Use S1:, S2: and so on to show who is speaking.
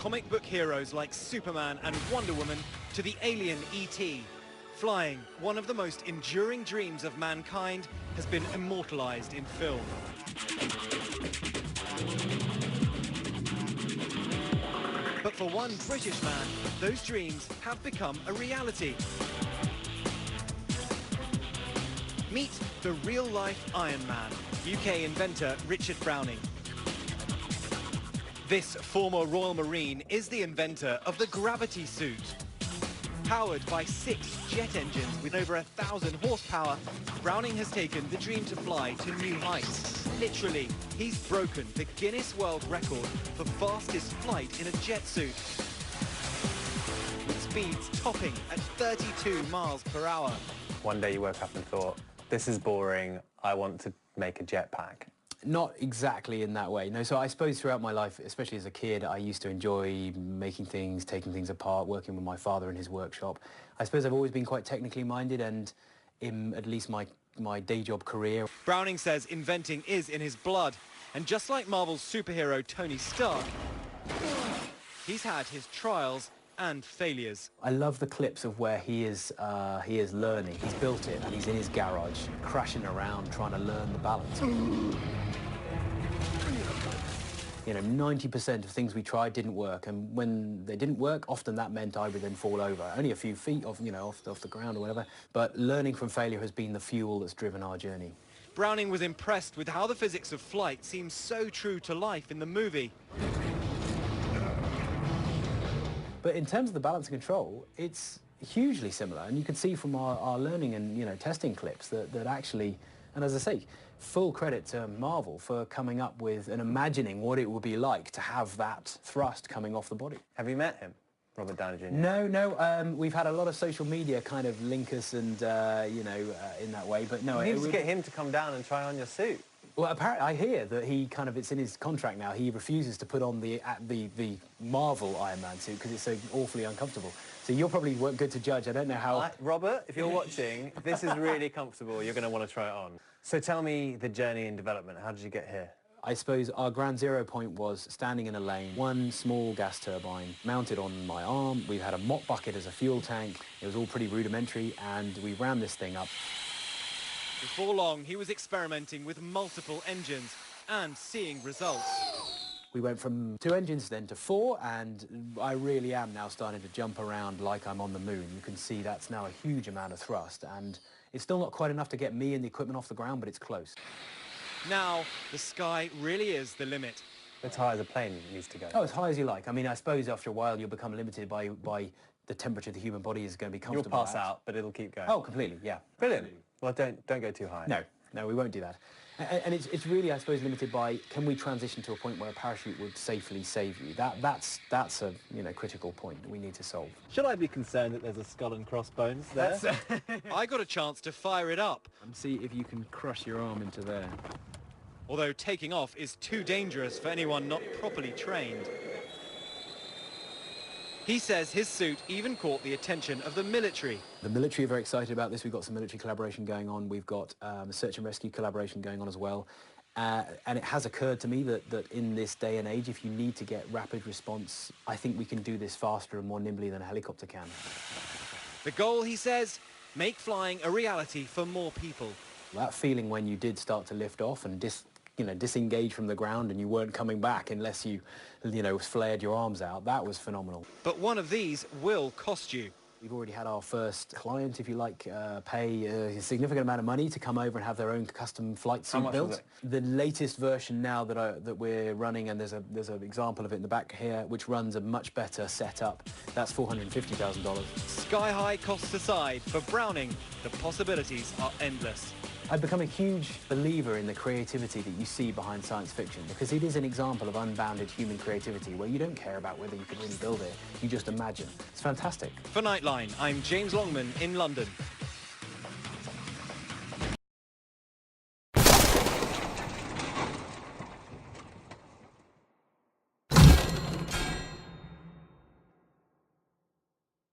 S1: comic book heroes like Superman and Wonder Woman to the alien E.T. Flying, one of the most enduring dreams of mankind, has been immortalized in film. But for one British man, those dreams have become a reality. Meet the real-life Iron Man, UK inventor Richard Browning. This former Royal Marine is the inventor of the gravity suit. Powered by 6 jet engines with over 1,000 horsepower, Browning has taken the dream to fly to new heights. Literally, he's broken the Guinness World Record for fastest flight in a jet suit, with speeds topping at 32 miles per hour.
S2: One day you woke up and thought, this is boring, I want to make a jetpack.
S3: Not exactly in that way. No, so I suppose throughout my life, especially as a kid, I used to enjoy making things, taking things apart, working with my father in his workshop. I suppose I've always been quite technically minded, and in at least my day job career.
S1: Browning says inventing is in his blood, and just like Marvel's superhero Tony Stark, he's had his trials and failures.
S3: I love the clips of where he is learning. He's built it and he's in his garage, crashing around, trying to learn the balance. You know, 90% of things we tried didn't work, and when they didn't work, often that meant I would then fall over. Only a few feet off, you know, off the ground or whatever, but learning from failure has been the fuel that's driven our journey.
S1: Browning was impressed with how the physics of flight seems so true to life in the movie.
S3: But in terms of the balance and control, it's hugely similar, and you can see from our learning and, you know, testing clips that actually, and as I say, full credit to Marvel for coming up with and imagining what it would be like to have that thrust coming off the body.
S2: Have you met him, Robert Downey Jr.?
S3: No, we've had a lot of social media kind of link us and, you know, in that way, but no.
S2: You need to get him to come down and try on your suit.
S3: Well, apparently I hear that he kind of, it's in his contract now, he refuses to put on the Marvel Iron Man suit because it's so awfully uncomfortable. So you're probably good to judge. I don't know how...
S2: Robert, if you're watching, this is really comfortable. You're going to want to try it on. So tell me the journey in development. How did you get here?
S3: I suppose our ground zero point was standing in a lane, one small gas turbine mounted on my arm. We had a mop bucket as a fuel tank. It was all pretty rudimentary, and we ran this thing up.
S1: Before long, he was experimenting with multiple engines and seeing results.
S3: We went from 2 engines then to 4, and I really am now starting to jump around like I'm on the moon. You can see that's now a huge amount of thrust, and it's still not quite enough to get me and the equipment off the ground, but it's close.
S1: Now, the sky really is the limit.
S2: As high as a plane needs to go.
S3: Oh, as high as you like. I mean, I suppose after a while you'll become limited by the temperature the human body is going to be comfortable
S2: You'll pass out, but it'll keep going.
S3: Oh, completely, yeah.
S2: Brilliant. Well, don't go too high.
S3: No, we won't do that. And it's really, I suppose, limited by, can we transition to a point where a parachute would safely save you? That's a, you know, critical point that we need to solve.
S4: Should I be concerned that there's a skull and crossbones there?
S1: I got a chance to fire it up.
S5: And see if you can crush your arm into there.
S1: Although taking off is too dangerous for anyone not properly trained. He says his suit even caught the attention of the military.
S3: The military are very excited about this. We've got some military collaboration going on. We've got a search and rescue collaboration going on as well. And it has occurred to me that in this day and age, if you need to get rapid response, I think we can do this faster and more nimbly than a helicopter can.
S1: The goal, he says, make flying a reality for more people.
S3: That feeling when you did start to lift off and disengage from the ground and you weren't coming back unless you flared your arms out, that was phenomenal.
S1: But one of these will cost you.
S3: We've already had our first client, if you like, pay a significant amount of money to come over and have their own custom flight suit built.
S2: Was it?
S3: The latest version now that we're running, and there's an example of it in the back here, which runs a much better setup. That's $450,000.
S1: Sky-high costs aside, for Browning, the possibilities are endless.
S3: I've become a huge believer in the creativity that you see behind science fiction, because it is an example of unbounded human creativity where you don't care about whether you can really build it, you just imagine. It's fantastic.
S1: For Nightline, I'm James Longman in London.